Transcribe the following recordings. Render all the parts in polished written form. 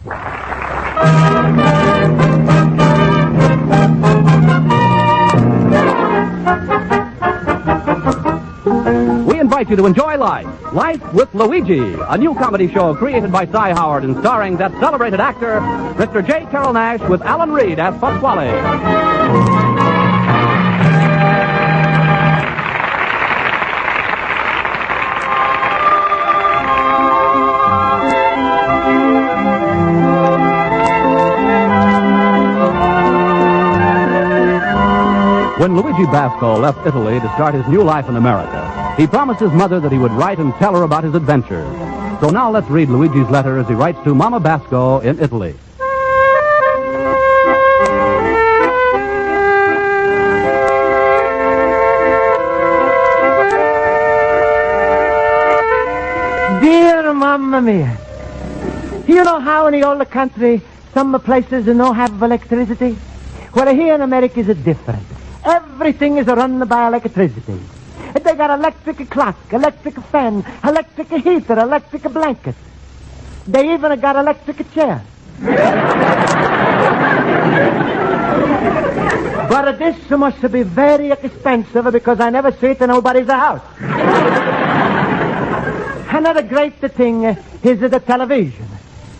We invite you to enjoy Life with Luigi, a new comedy show created by Cy Howard and starring that celebrated actor, Mr. J.Carrol Nash, with Alan Reed as Pasquale. When Luigi Basco left Italy to start his new life in America, he promised his mother that he would write and tell her about his adventures. So now let's read Luigi's letter as he writes to Mama Basco in Italy. Dear Mamma Mia, you know how in the older country some places don't have electricity? Well, here in America is different. Everything is run by electricity. They got electric clock, electric fan, electric heater, electric blanket. They even got electric chair. But this must be very expensive because I never see it in nobody's house. Another great thing is the television.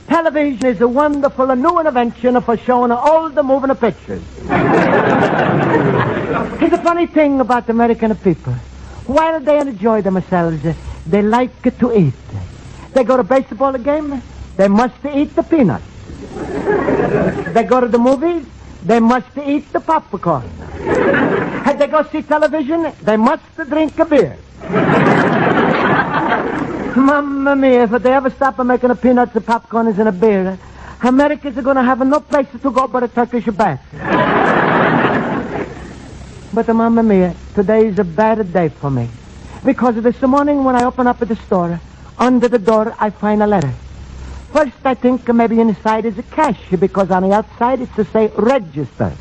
Television is a wonderful new invention for showing all the moving pictures. It's a funny thing about American people. While they enjoy themselves, they like to eat. They go to baseball game, they must eat the peanuts. They go to the movies, they must eat the popcorn. And they go see television, they must drink a beer. Mamma mia, if they ever stop making the peanuts, the popcorn, and a beer, Americans are going to have no place to go but a Turkish bath. But, Mamma mia, today is a bad day for me. Because this morning when I open up at the store, under the door I find a letter. First I think maybe inside is a cash, because on the outside it's to say register.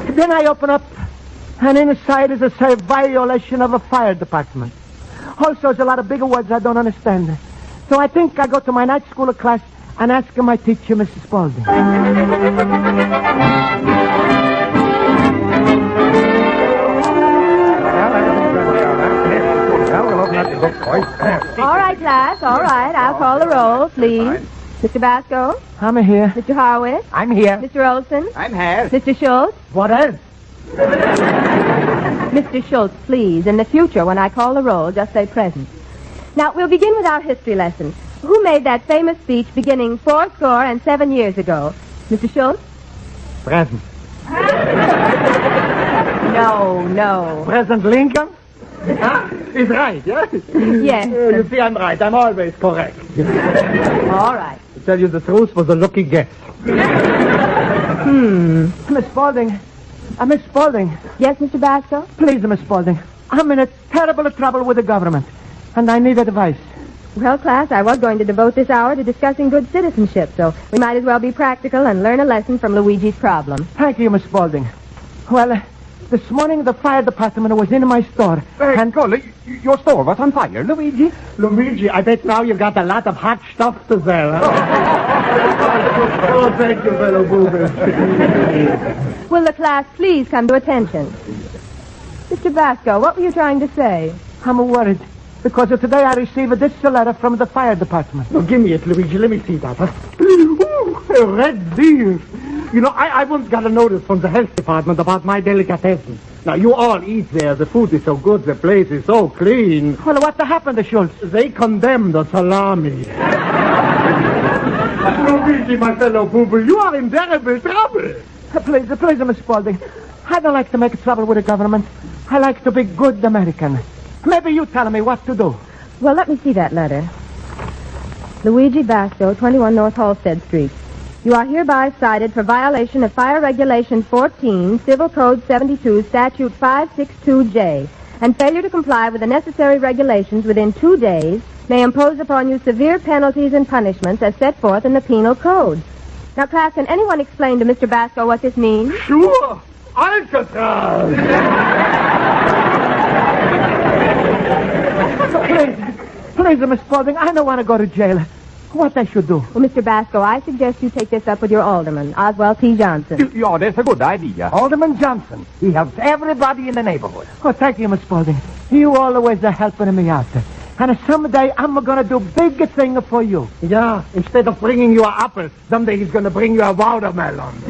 Then I open up, and inside is a say violation of a fire department. Also, there's a lot of bigger words I don't understand. So I think I go to my night school class and ask my teacher, Mrs. Spaulding. All right, class, all right. I'll call the roll, please. Mr. Basco? I'm here. Mr. Harwitz? I'm here. Mr. Olson? I'm here. Mr. Schultz? What else? Mr. Schultz, please, in the future, when I call the roll, just say present. Now, we'll begin with our history lesson. Who made that famous speech beginning 7 years ago? Mr. Schultz? Present. No. President Lincoln? He's right, yeah? Yes. You see, I'm right. I'm always correct. All right. To tell you the truth was a lucky guess. Miss Spaulding. Miss Spaulding. Yes, Mr. Basco? Please, Miss Spaulding. I'm in a terrible trouble with the government, and I need advice. Well, class, I was going to devote this hour to discussing good citizenship, so we might as well be practical and learn a lesson from Luigi's problem. Thank you, Miss Spaulding. Well, this morning the fire department was in my store. And Golly, your store was on fire, Luigi. Luigi, I bet now you've got a lot of hot stuff to sell, huh? Oh, thank you, fellow boobers. Will the class please come to attention? Mr. Basco, what were you trying to say? I'm worried, because today I received this letter from the fire department. Oh, give me it, Luigi. Let me see that. Ooh, red beef. You know, I once got a notice from the health department about my delicatessen. Now, you all eat there. The food is so good. The place is so clean. Well, what happened, Schultz? They condemned the salami. Luigi, my fellow boo-boo, you are in terrible trouble. Please, Miss Spaulding. I don't like to make trouble with the government. I like to be good American. Maybe you tell me what to do. Well, let me see that letter. Luigi Basco, 21 North Halstead Street. You are hereby cited for violation of Fire Regulation 14, Civil Code 72, Statute 562J, and failure to comply with the necessary regulations within 2 days may impose upon you severe penalties and punishments as set forth in the Penal Code. Now, class, can anyone explain to Mr. Basco what this means? Sure. Alcatraz. Please, Please, Miss Spaulding, I don't want to go to jail. What I should do? Well, Mr. Basco, I suggest you take this up with your alderman, Oswald T. Johnson. Yeah, that's a good idea. Alderman Johnson. He helps everybody in the neighborhood. Oh, thank you, Miss Spaulding. You always are helping me out. And someday I'm going to do big thing for you. Yeah, instead of bringing you an apple, someday he's going to bring you a watermelon.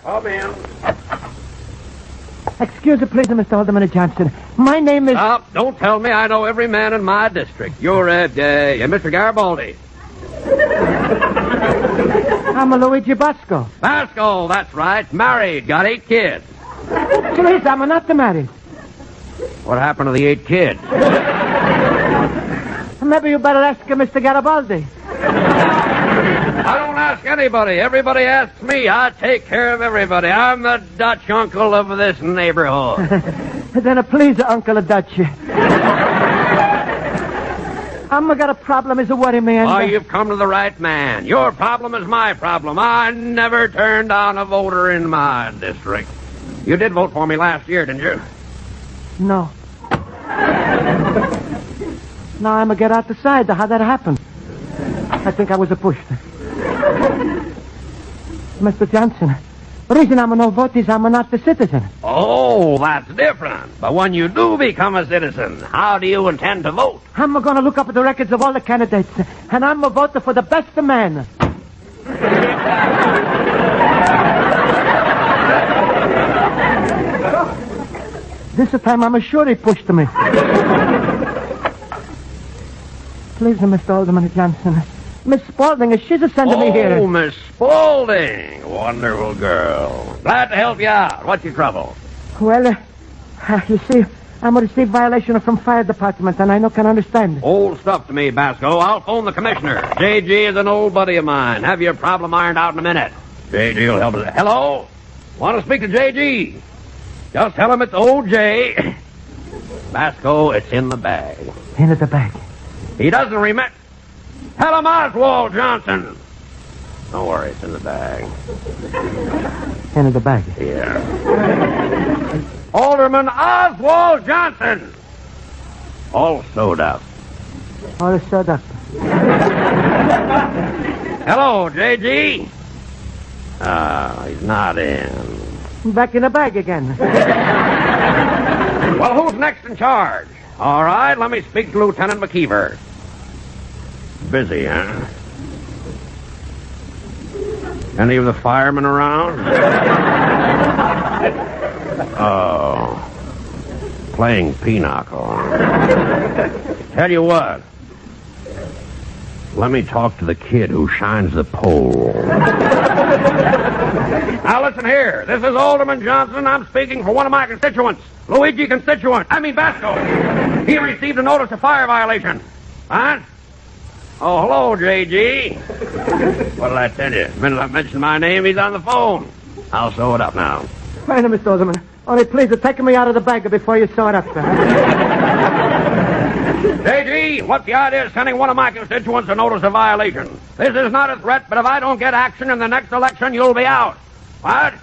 Come in. Excuse me, please, Mr. Alderman Johnson. My name is... Don't tell me I know every man in my district. You're Mr. Garibaldi. I'm a Luigi Basco. Pasquale, that's right. Married, got 8 kids. Please, I'm not married. What happened to the 8 kids? Maybe you better ask Mr. Garibaldi. I don't ask anybody. Everybody asks me. I take care of everybody. I'm the Dutch uncle of this neighborhood. Then please, Uncle Dutch. I'm got a problem as a worry man. Oh, you've come to the right man. Your problem is my problem. I never turned down a voter in my district. You did vote for me last year, didn't you? No. Now I'm get out the side. How'd that happen? I think I was pushed. Mr. Johnson, the reason I'm no vote is I'm not a citizen. Oh, that's different. But when you do become a citizen, how do you intend to vote? I'm going to look up the records of all the candidates, and I'm a voter for the best man. This time I'm sure he pushed me. Please, Mr. Alderman Johnson. Miss Spaulding, she's sending me here. Oh, Miss Spaulding. Wonderful girl. Glad to help you out. What's your trouble? Well, you see, I'm a received violation from fire department, and I can understand. Old stuff to me, Basco. I'll phone the commissioner. J.G. is an old buddy of mine. Have your problem ironed out in a minute. J.G. will help us. Hello? Want to speak to J.G.? Just tell him it's old J. Basco, it's in the bag. In the bag. He doesn't remember. Tell him Oswald Johnson. Don't worry, it's in the bag. In the bag? Here. Alderman Oswald Johnson. All sewed up. All sewed up. Hello, J.G. He's not in. Back in the bag again. Well, who's next in charge? All right, let me speak to Lieutenant McKeever. Busy, huh? Any of the firemen around? Oh. Playing pinochle. Tell you what. Let me talk to the kid who shines the pole. Now listen here. This is Alderman Johnson. I'm speaking for one of my constituents. Luigi Basco. He received a notice of fire violation. Huh? Oh, hello, J.G. What'll I tell you? The minute I mention my name, he's on the phone. I'll sew it up now. Fine, Mr. Alderman. Only please take me out of the bag before you sew it up, sir. J.G., what's the idea of sending one of my constituents a notice of violation? This is not a threat, but if I don't get action in the next election, you'll be out. What?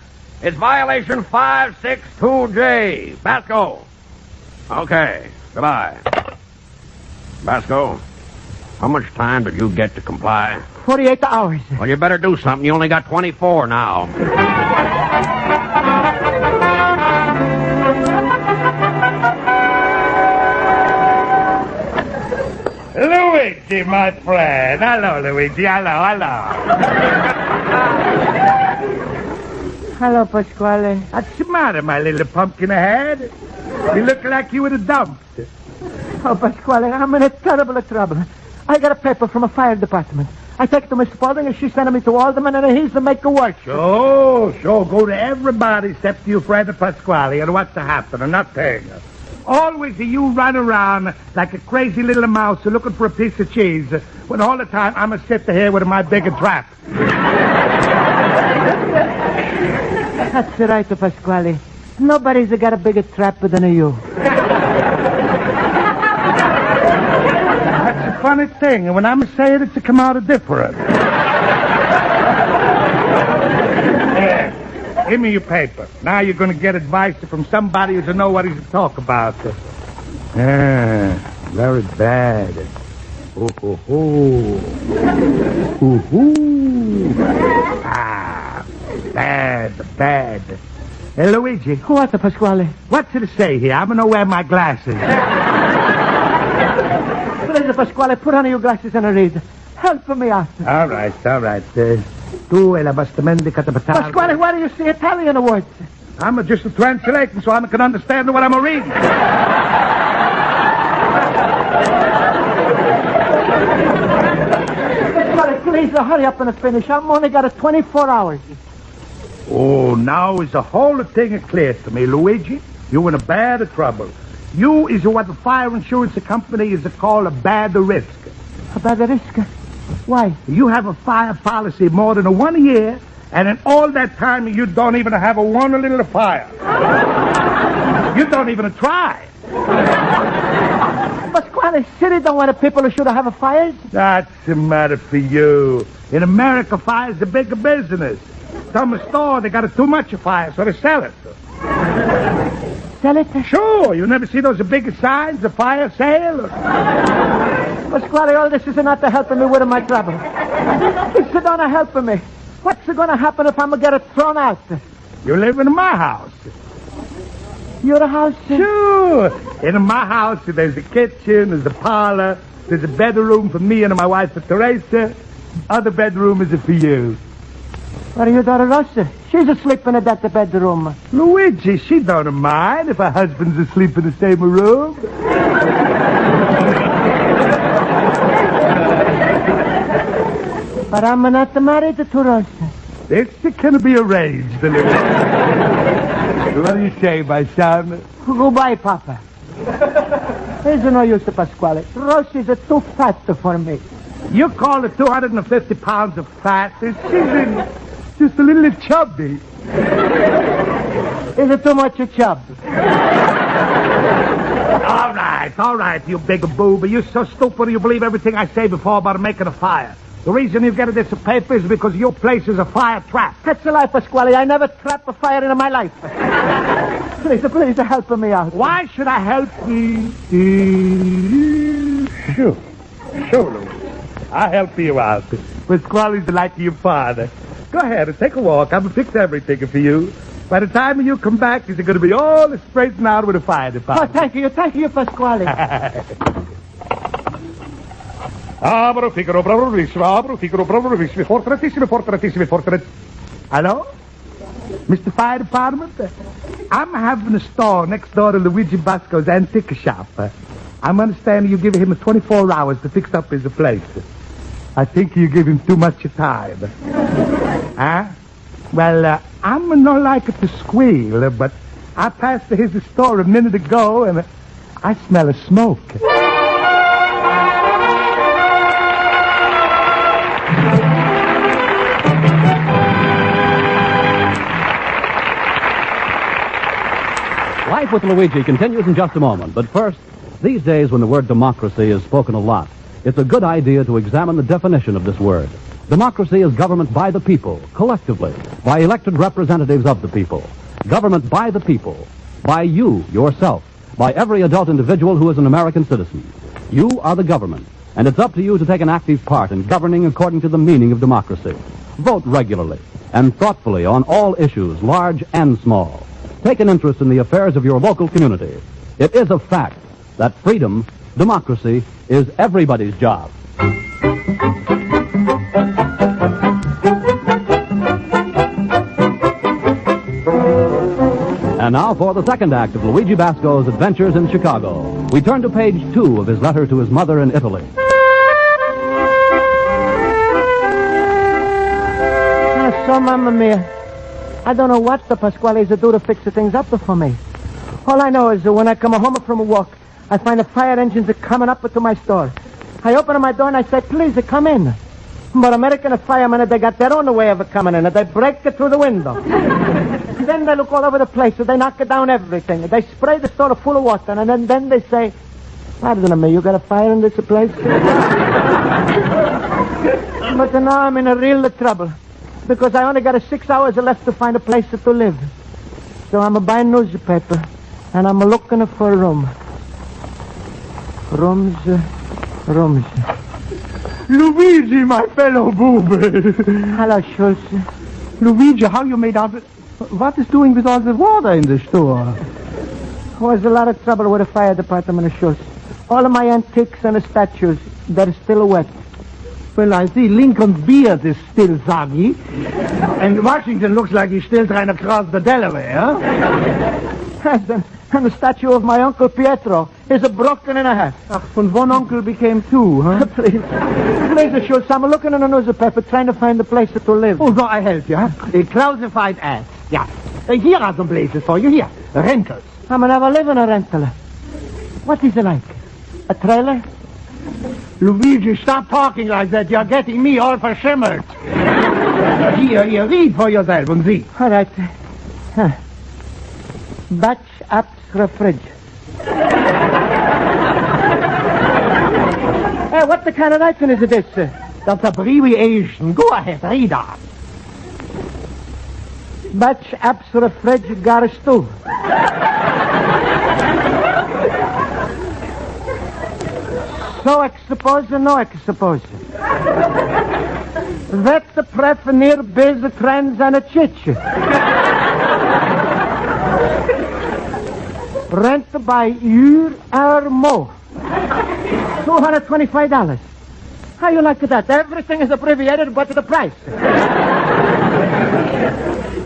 It's violation 562J. Basco. Okay. Goodbye. Basco, how much time did you get to comply? 48 hours. Well, you better do something. You only got 24 now. Luigi, my friend. Hello, Luigi. Hello. Hello, Pasquale. What's the matter, my little pumpkin head? You look like you were in a dumpster. Oh, Pasquale, I'm in a terrible trouble. I got a paper from a fire department. I take it to Miss Spaulding, and she sent me to Alderman, and he's to make a work. Sure. Go to everybody except your friend Pasquale, and what's to happen? Nothing. Always you run around like a crazy little mouse looking for a piece of cheese, when all the time I'm a sitting here with my bigger trap. That's right, Pasquale. Nobody's got a bigger trap than you. That's a funny thing, and when I'm saying it, to come out different. Give me your paper. Now you're going to get advice from somebody who know what he's to talk about. Very bad. Ooh, ooh, ooh. Ooh, ooh. Bad. Hey, Luigi. What, Pasquale? What's it to say here? I'm going to wear my glasses. Please, Pasquale, put on your glasses and read. Help me out. All right. Tu e la bastamento Pasquale, why do you say Italian words? I'm just translating so I can understand what I'm reading. Pasquale, please, hurry up and finish. I've only got 24 hours. Oh, now is the whole thing clear to me, Luigi. You're in a bad trouble. You is what the fire insurance company is called a bad risk. A bad risk? Why? You have a fire policy more than 1 year, and in all that time you don't even have one little fire. You don't even try. Pasquale, city don't want people who should have a fires. That's the matter for you. In America, fire's the big business. Some store, they got too much fire, so they sell it. Sell it? Sure. You never see those big signs, the fire sale? Pasquale, all this is not helping me with my trouble. It's not helping me. What's going to happen if I'm going to get it thrown out? You live in my house. Your house? Sure. In my house, there's a kitchen, there's a parlor, there's a bedroom for me and my wife, Teresa. Other bedroom is for you. What are your daughter, Rosa? She's asleep in that bedroom. Luigi, she don't mind if her husband's asleep in the same room. But I'm not married to Rosa. This can be arranged, Luigi. What do you say, my son? Goodbye, Papa. There's no use to Pasquale. Rosie's too fat for me. You call it 250 pounds of fat? She's just a little chubby. Is it too much chub? All right, you big boob. You're so stupid you believe everything I say before about making a fire. The reason you get this paper is because your place is a fire trap. That's a lie, Pasquale. I never trapped a fire in my life. Please help me out. Why should I help you? Sure, Louis. I'll help you out. Pasquale's like your father. Go ahead and take a walk. I'm going to fix everything for you. By the time you come back, it's going to be all straightened out with the fire department. Oh, thank you, Pasquale. Hello? Mr. Fire Department? I'm having a store next door to Luigi Basco's antique shop. I'm understanding you give him 24 hours to fix up his place. I think you give him too much time. Huh? Well, I'm not like to squeal, but I passed his store a minute ago, and I smell a smoke. Life with Luigi continues in just a moment. But first, these days when the word democracy is spoken a lot, it's a good idea to examine the definition of this word. Democracy is government by the people, collectively, by elected representatives of the people. Government by the people, by you, yourself, by every adult individual who is an American citizen. You are the government, and it's up to you to take an active part in governing according to the meaning of democracy. Vote regularly and thoughtfully on all issues, large and small. Take an interest in the affairs of your local community. It is a fact that freedom, democracy, is everybody's job. And now for the second act of Luigi Basco's adventures in Chicago. We turn to page 2 of his letter to his mother in Italy. So, Mamma Mia, I don't know what the Pasquale's do to fix the things up for me. All I know is that when I come home from a walk, I find the fire engines are coming up to my store. I open my door and I say, please, come in. But American firemen, they got their own way of coming in. They break it through the window. Then they look all over the place, so they knock down everything. They spray the store full of water, and then they say, pardon me, you got a fire in this place? But now I'm in a real trouble. Because I only got 6 hours left to find a place to live. So I'm buying newspaper, and I'm looking for a room. Rooms. Luigi, my fellow boob. Hello, Schultz. Luigi, how you made out? What is doing with all the water in the store? Was a lot of trouble with the fire department, Schultz. All of my antiques and the statues, they're still wet. Well, I see Lincoln's beard is still soggy. And Washington looks like he's still trying to cross the Delaware. And the statue of my Uncle Pietro is broken in half. From one uncle became two, huh? Please, Schultz, I'm looking in the newspaper trying to find a place to live. Oh, so I help you, huh? A classified ads. Yeah. Here are some places for you. Here, rentals. I'm never live in a rental. What is it like? A trailer? Luigi, stop talking like that. You're getting me all verschimmert. Here, read for yourself and see. All right. Huh. Batch apps fridge. Hey, what the kind of writing is this? That's abbreviation. Go ahead, read on. Batch apps fridge gar stove. So expose and no expose. Vet the pref near biz trends and a chitch. Rent by uur or more. $225. How you like that? Everything is abbreviated but the price.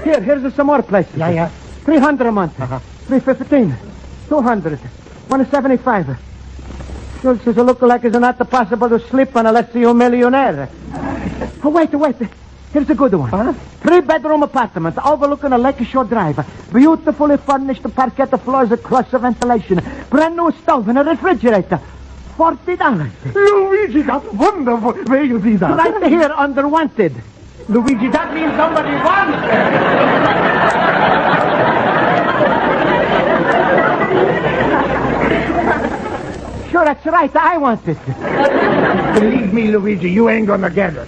Here's some more places. Yeah. 300 a month. 315. 200. 175. Schultz is a look like it's not possible to sleep on unless you're a millionaire. Oh, wait. Here's a good one. Huh? 3-bedroom apartment overlooking a lakeshore drive. Beautifully furnished parquet floors across the ventilation. Brand new stove and a refrigerator. $40. Luigi, that's wonderful. Where you see that? Right here under wanted. Luigi, that means somebody wants it. Sure, that's right. I want it. Believe me, Luigi, you ain't gonna get it.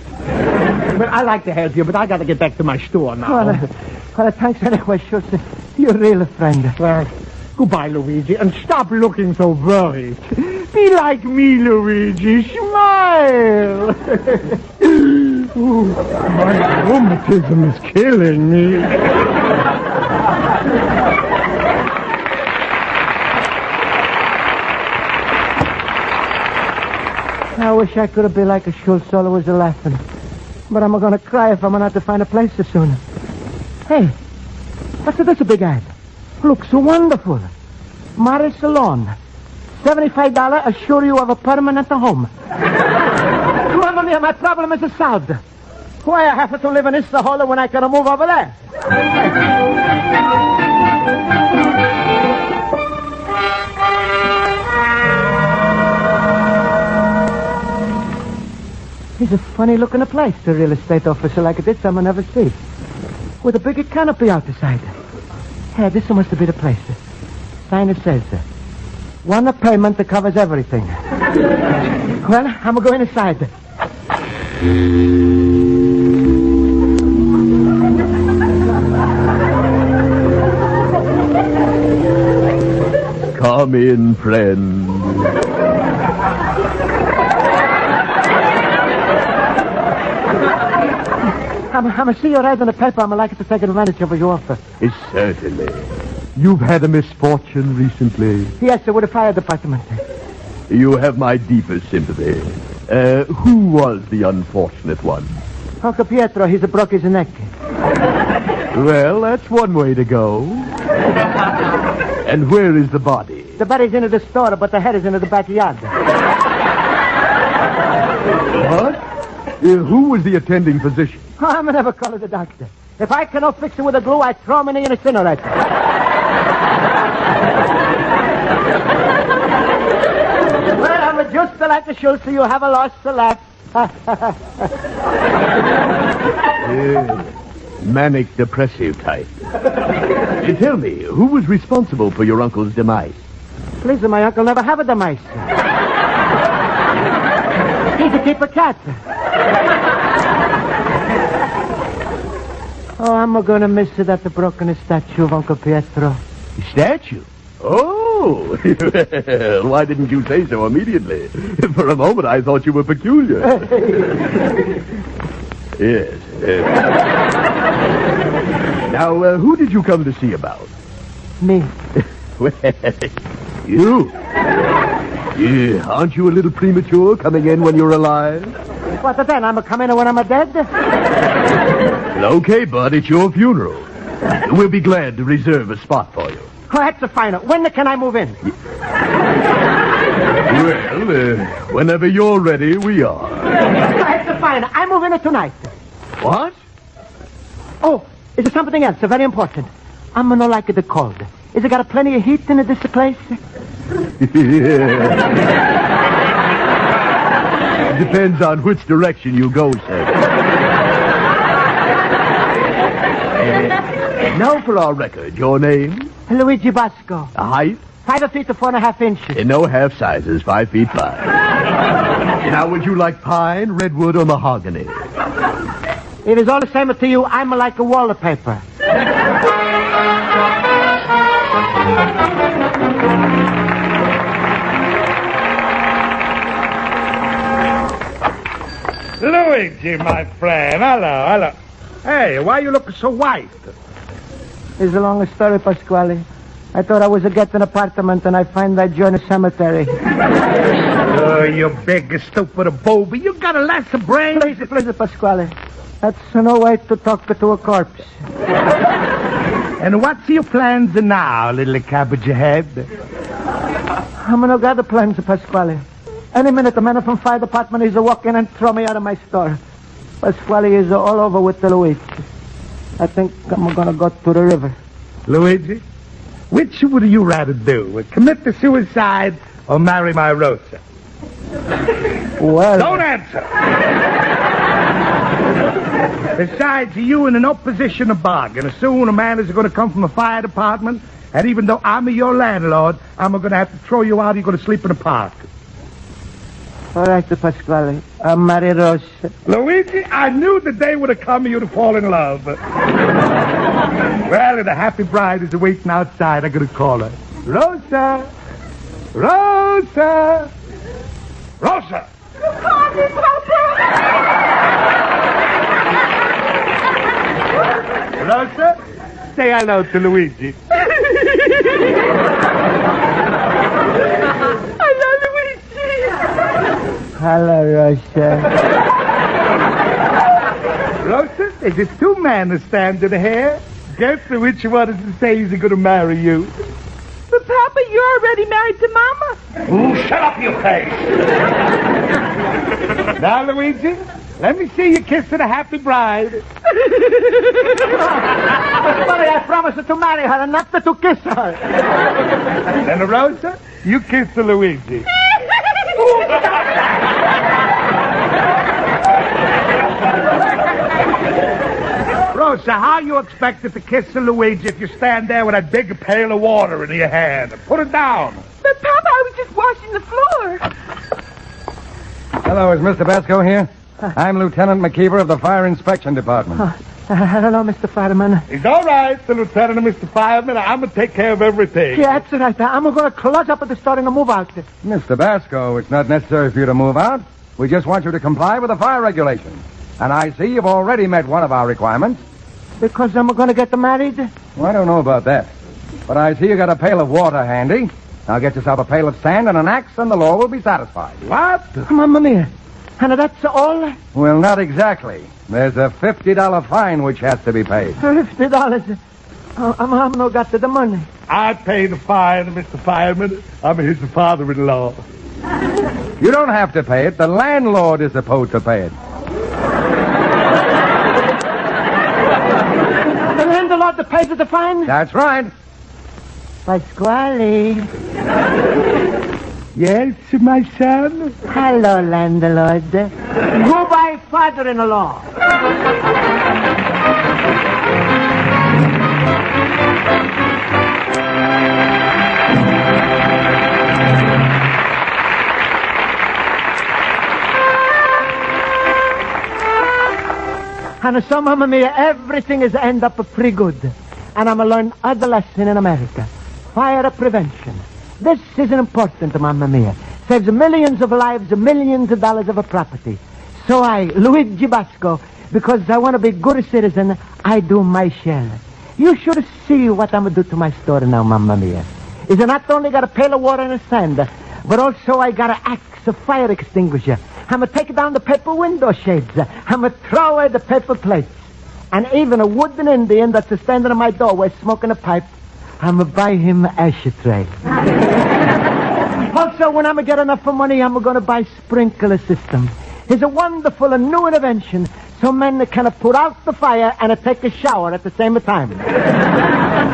But I like to help you, but I gotta get back to my store now. Well, thanks anyway, Schultz. You're a real friend. Well, goodbye, Luigi, and stop looking so worried. Be like me, Luigi. Smile. Ooh, my rheumatism is killing me. I wish I could have been like a Schultz always laughing. But I'm going to cry if I'm not to find a place soon. Hey, what's this big ad? Looks so wonderful. Marriage Salon. $75 assure you of a permanent home. Mamma mia, my problem is solved. Why I have to live in this hole when I can move over there? It's a funny-looking place, a real estate officer like this I've never seen. With a big canopy outside. Hey, this must be the place. Sign says, one payment that covers everything. Well, I'm going inside. Come in, friend. I'm see you right on the paper. I'm like to take advantage of your offer. Certainly. You've had a misfortune recently. Yes, sir, with the fire department. You have my deepest sympathy. Who was the unfortunate one? Uncle Pietro, he's broke his neck. Well, that's one way to go. And where is the body? The body's into the store, but the head is into the backyard. What? Who was the attending physician? Oh, I'm never calling the doctor. If I cannot fix it with a glue, I throw him in the incinerator. Well, I'm just like the Schultz, so you have a lost to laugh. Manic depressive type. Tell me, who was responsible for your uncle's demise? Please, my uncle never have a demise. He's a keep a cat. Oh, I'm going to miss that broken statue of Uncle Pietro. Statue? Oh, well, why didn't you say so immediately? For a moment, I thought you were peculiar. Yes. Now, who did you come to see about? Me. Well, you. Yeah, aren't you a little premature coming in when you're alive? What then? I'm coming when I'm dead? Well, okay, bud, it's your funeral. We'll be glad to reserve a spot for you. Oh, that's a fine. When can I move in? Well, whenever you're ready, we are. That's a fine. I move in tonight. What? Oh, is there something else very important? I'm not like the cold. Is it got plenty of heat in this place? Depends on which direction you go, sir. Now for our record, your name? Luigi Basco. The height? 5 feet to 4.5 inches. No half sizes, 5 feet 5. Now, would you like pine, redwood, or mahogany? It is all the same to you. I'm like a wallpaper. Luigi, my friend. Hello. Hey, why you look so white? It's a long story, Pasquale. I thought I was getting an apartment, and I find I join a cemetery. Oh, you big, stupid booby. You got a less of brains. Please, Pasquale. That's no way to talk to a corpse. And what's your plans now, little cabbage head? I'm no got the plans, Pasquale. Any minute, the man from fire department is walking and throw me out of my store. Pasquale is all over with the Luigi. I think I'm going to go to the river. Luigi, which would you rather do? Commit the suicide or marry my Rosa? Well... Don't answer. Besides, you in an opposition of bargain. Soon a man is going to come from the fire department, and even though I'm your landlord, I'm going to have to throw you out. You're going to sleep in the park. All right, Pasquale. I'll marry Rosa. Luigi, I knew the day would have come you'd have fallen in love. Well, the happy bride is waiting outside. I'm going to call her. Rosa! Rosa! Rosa! Rosa, say hello to Luigi. Hello, Luigi. Hello, Rosa. Rosa, there's just two men standing here. Guess which one is to say he's going to marry you? But, Papa, you're already married to Mama. Ooh, shut up, you face. Now, Luigi, let me see you kiss to the happy bride. Pasquale, I promised to marry her and not to kiss her. And Rosa, you kiss to Luigi. Rosa, how you expected to kiss a Luigi if you stand there with a big pail of water in your hand? Put it down. But, Papa, I was just washing the floor. Hello, is Mr. Basco here? I'm Lieutenant McKeever of the Fire Inspection Department. Hello, Mr. Fireman. It's all right, the lieutenant and Mr. Fireman. I'm going to take care of everything. Yeah, that's right. I'm going to close up at the store and move out. Mr. Basco, it's not necessary for you to move out. We just want you to comply with the fire regulations. And I see you've already met one of our requirements. Because I'm going to get married? Well, I don't know about that. But I see you got a pail of water handy. Now get yourself a pail of sand and an axe, and the law will be satisfied. What? Mamma mia. And that's all? Well, not exactly. There's a $50 fine which has to be paid. $50. I'm no got the money. I pay the fine, Mr. Fireman. I'm his father-in-law. You don't have to pay it. The landlord is supposed to pay it. The landlord that pays the fine? That's right. Pasquale. Yes, my son? Hello, landlord. Goodbye, father-in-law. And so, Mamma Mia, everything is end up pretty good. And I'm going to learn other lesson in America. Fire prevention. This is important, Mamma Mia. Saves millions of lives, millions of dollars of a property. So I, Luigi Basco, because I want to be a good citizen, I do my share. You should see what I'm going to do to my store now, Mamma Mia. Is I not only got a pail of water and a sand, but also I got an axe, a fire extinguisher. I'm going to take down the paper window shades. I'm going to throw away the paper plates. And even a wooden Indian that's standing in my doorway smoking a pipe, I'm going to buy him an ashtray. Also, when I'm going to get enough money, I'm going to buy sprinkler system. It's a wonderful and new invention so men can put out the fire and take a shower at the same time.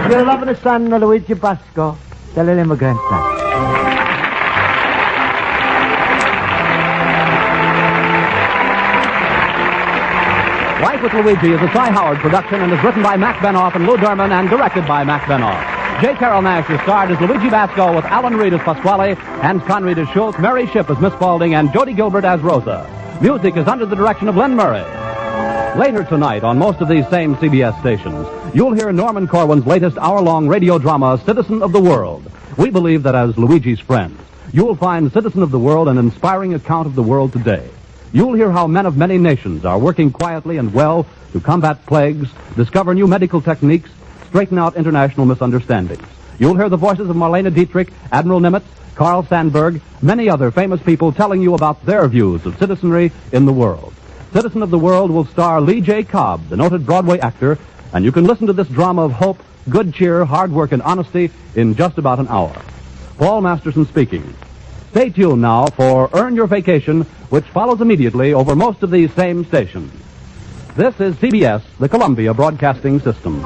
Your loving son, Luigi Basco, the little immigrant son. Life with Luigi is a Cy Howard production and is written by Mac Benoff and Lou Derman and directed by Mac Benoff. J.Carrol Nash is starred as Luigi Basco with Alan Reed as Pasquale, Hans Conried as Schultz, Mary Shipp as Miss Spaulding, and Jody Gilbert as Rosa. Music is under the direction of Len Murray. Later tonight, on most of these same CBS stations, you'll hear Norman Corwin's latest hour-long radio drama, Citizen of the World. We believe that as Luigi's friend, you'll find Citizen of the World an inspiring account of the world today. You'll hear how men of many nations are working quietly and well to combat plagues, discover new medical techniques, straighten out international misunderstandings. You'll hear the voices of Marlene Dietrich, Admiral Nimitz, Carl Sandburg, many other famous people telling you about their views of citizenry in the world. Citizen of the World will star Lee J. Cobb, the noted Broadway actor, and you can listen to this drama of hope, good cheer, hard work, and honesty in just about an hour. Paul Masterson speaking. Stay tuned now for Earn Your Vacation, which follows immediately over most of these same stations. This is CBS, the Columbia Broadcasting System.